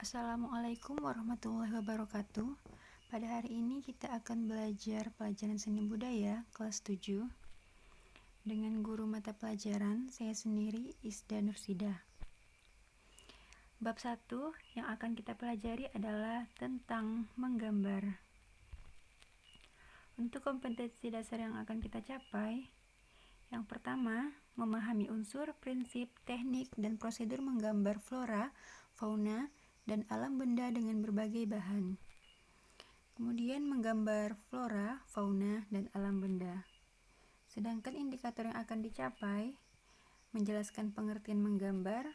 Assalamualaikum warahmatullahi wabarakatuh. Pada hari ini kita akan belajar pelajaran seni budaya kelas 7 dengan guru mata pelajaran saya sendiri, Isda Nursida. Bab 1 yang akan kita pelajari adalah tentang menggambar. Untuk kompetensi dasar yang akan kita capai, yang pertama, memahami unsur, prinsip, teknik, dan prosedur menggambar flora, fauna, dan alam benda dengan berbagai bahan. Kemudian menggambar flora, fauna, dan alam benda. Sedangkan indikator yang akan dicapai, menjelaskan pengertian menggambar,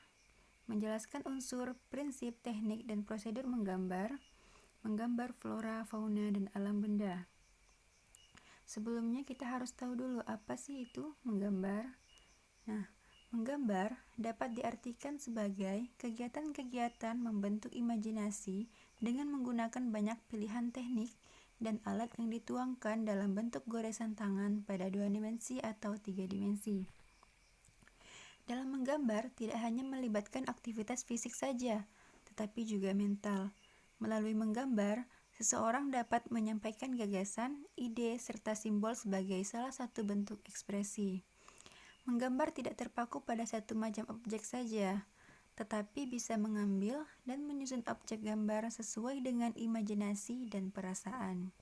menjelaskan unsur, prinsip, teknik, dan prosedur menggambar, menggambar flora, fauna, dan alam benda. Sebelumnya kita harus tahu dulu apa sih itu menggambar. Nah, menggambar dapat diartikan sebagai kegiatan-kegiatan membentuk imajinasi dengan menggunakan banyak pilihan teknik dan alat yang dituangkan dalam bentuk goresan tangan pada 2 dimensi atau 3 dimensi. Dalam menggambar tidak hanya melibatkan aktivitas fisik saja, tetapi juga mental. Melalui menggambar, seseorang dapat menyampaikan gagasan, ide, serta simbol sebagai salah satu bentuk ekspresi. Menggambar tidak terpaku pada satu macam objek saja, tetapi bisa mengambil dan menyusun objek gambar sesuai dengan imajinasi dan perasaan.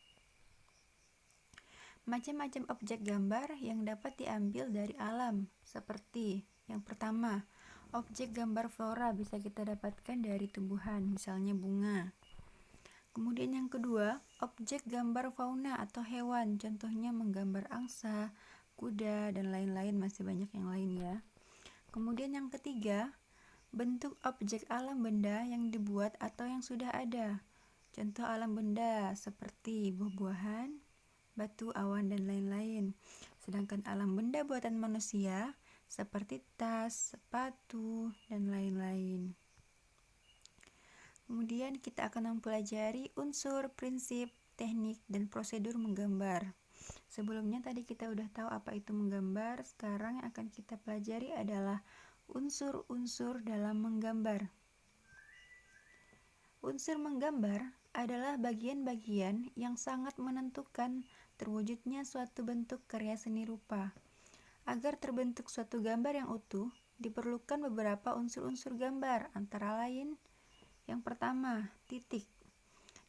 Macam-macam objek gambar yang dapat diambil dari alam, seperti yang pertama, objek gambar flora bisa kita dapatkan dari tumbuhan, misalnya bunga. Kemudian yang kedua, objek gambar fauna atau hewan, contohnya menggambar angsa, kuda, dan lain-lain, masih banyak yang lain ya. Kemudian yang ketiga, bentuk objek alam benda yang dibuat atau yang sudah ada. Contoh alam benda seperti buah-buahan, batu, awan, dan lain-lain. Sedangkan alam benda buatan manusia seperti tas, sepatu, dan lain-lain. Kemudian kita akan mempelajari unsur, prinsip, teknik, dan prosedur menggambar. Sebelumnya tadi kita udah tahu apa itu menggambar, sekarang yang akan kita pelajari adalah unsur-unsur dalam menggambar. Unsur menggambar adalah bagian-bagian yang sangat menentukan terwujudnya suatu bentuk karya seni rupa. Agar terbentuk suatu gambar yang utuh, diperlukan beberapa unsur-unsur gambar, antara lain yang pertama, titik.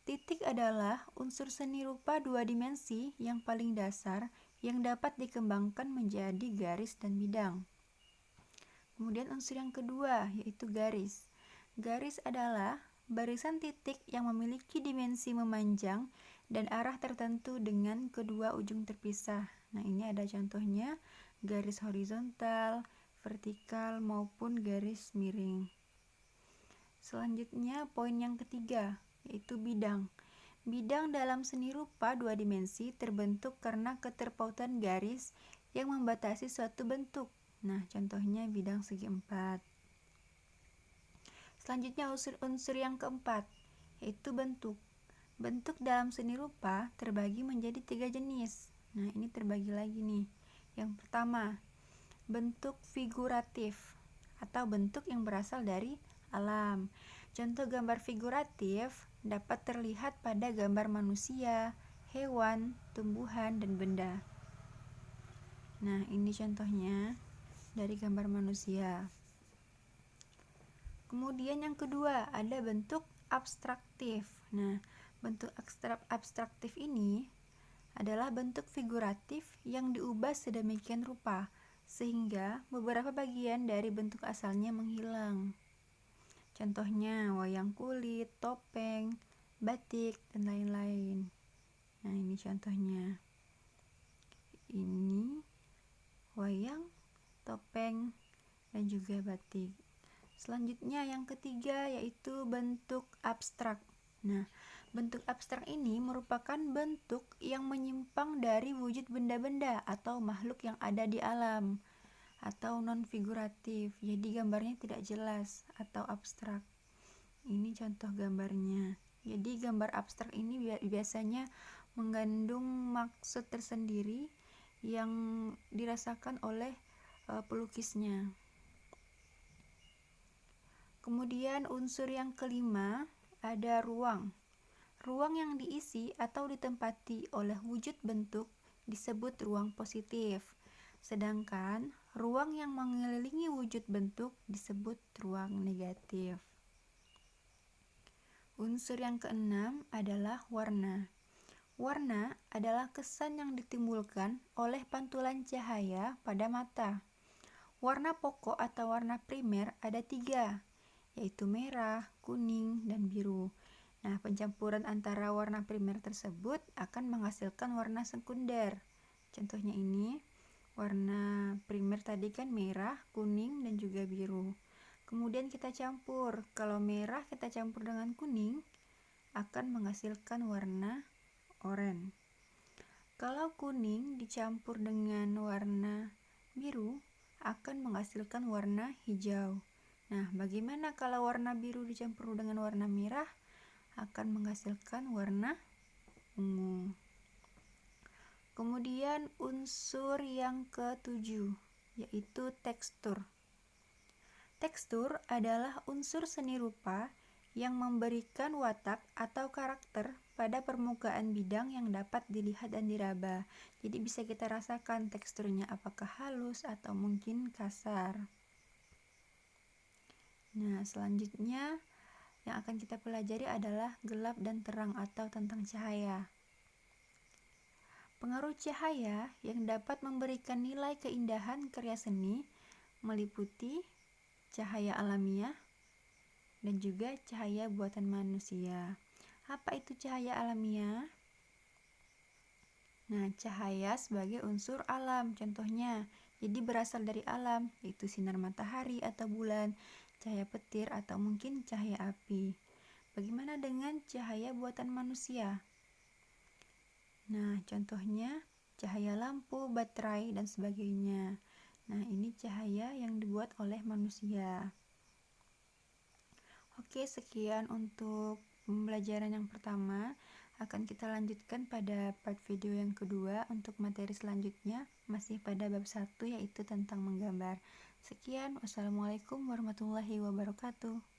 Titik adalah unsur seni rupa 2 dimensi yang paling dasar yang dapat dikembangkan menjadi garis dan bidang. Kemudian unsur yang kedua yaitu garis. Garis adalah barisan titik yang memiliki dimensi memanjang dan arah tertentu dengan kedua ujung terpisah. Nah, ini ada contohnya garis horizontal, vertikal maupun garis miring. Selanjutnya poin yang ketiga yaitu bidang. Bidang dalam seni rupa 2 dimensi terbentuk karena keterpautan garis yang membatasi suatu bentuk. Nah, contohnya bidang segi 4. Selanjutnya unsur yang keempat yaitu bentuk. Bentuk dalam seni rupa terbagi menjadi 3 jenis. Nah, ini terbagi lagi nih. Yang pertama, bentuk figuratif atau bentuk yang berasal dari alam. Contoh gambar figuratif dapat terlihat pada gambar manusia, hewan, tumbuhan, dan benda. Nah, ini contohnya dari gambar manusia. Kemudian yang kedua, ada bentuk abstraktif. Nah, bentuk abstraktif ini adalah bentuk figuratif yang diubah sedemikian rupa sehingga beberapa bagian dari bentuk asalnya menghilang. Contohnya wayang kulit, topeng, batik, dan lain-lain. Nah, ini contohnya. Ini wayang, topeng, dan juga batik. Selanjutnya yang ketiga yaitu bentuk abstrak. Nah, bentuk abstrak ini merupakan bentuk yang menyimpang dari wujud benda-benda atau makhluk yang ada di alam, atau non-figuratif, jadi gambarnya tidak jelas atau abstrak. Ini contoh gambarnya. Jadi gambar abstrak ini biasanya mengandung maksud tersendiri yang dirasakan oleh pelukisnya. Kemudian unsur yang kelima ada ruang. Ruang yang diisi atau ditempati oleh wujud bentuk disebut ruang positif. Sedangkan ruang yang mengelilingi wujud bentuk disebut ruang negatif. Unsur yang keenam adalah warna. Warna adalah kesan yang ditimbulkan oleh pantulan cahaya pada mata. Warna pokok atau warna primer ada 3, yaitu merah, kuning, dan biru. Nah, pencampuran antara warna primer tersebut akan menghasilkan warna sekunder. Contohnya ini, warna primer tadi kan merah, kuning, dan juga biru. Kemudian kita campur. Kalau merah kita campur dengan kuning, akan menghasilkan warna oranye. Kalau kuning dicampur dengan warna biru, akan menghasilkan warna hijau. Nah, bagaimana kalau warna biru dicampur dengan warna merah? Akan menghasilkan warna ungu. Kemudian unsur yang ketujuh, yaitu tekstur. Tekstur adalah unsur seni rupa yang memberikan watak atau karakter pada permukaan bidang yang dapat dilihat dan diraba. Jadi bisa kita rasakan teksturnya apakah halus atau mungkin kasar. Nah, selanjutnya yang akan kita pelajari adalah gelap dan terang atau tentang cahaya. Pengaruh cahaya yang dapat memberikan nilai keindahan karya seni meliputi cahaya alamiah dan juga cahaya buatan manusia. Apa itu cahaya alamiah? Nah, cahaya sebagai unsur alam, contohnya, jadi berasal dari alam, yaitu sinar matahari atau bulan, cahaya petir atau mungkin cahaya api. Bagaimana dengan cahaya buatan manusia? Nah, contohnya cahaya lampu, baterai, dan sebagainya. Nah, ini cahaya yang dibuat oleh manusia. Oke, sekian untuk pembelajaran yang pertama. Akan kita lanjutkan pada part video yang kedua. Untuk materi selanjutnya masih pada bab 1, yaitu tentang menggambar. Sekian, wassalamualaikum warahmatullahi wabarakatuh.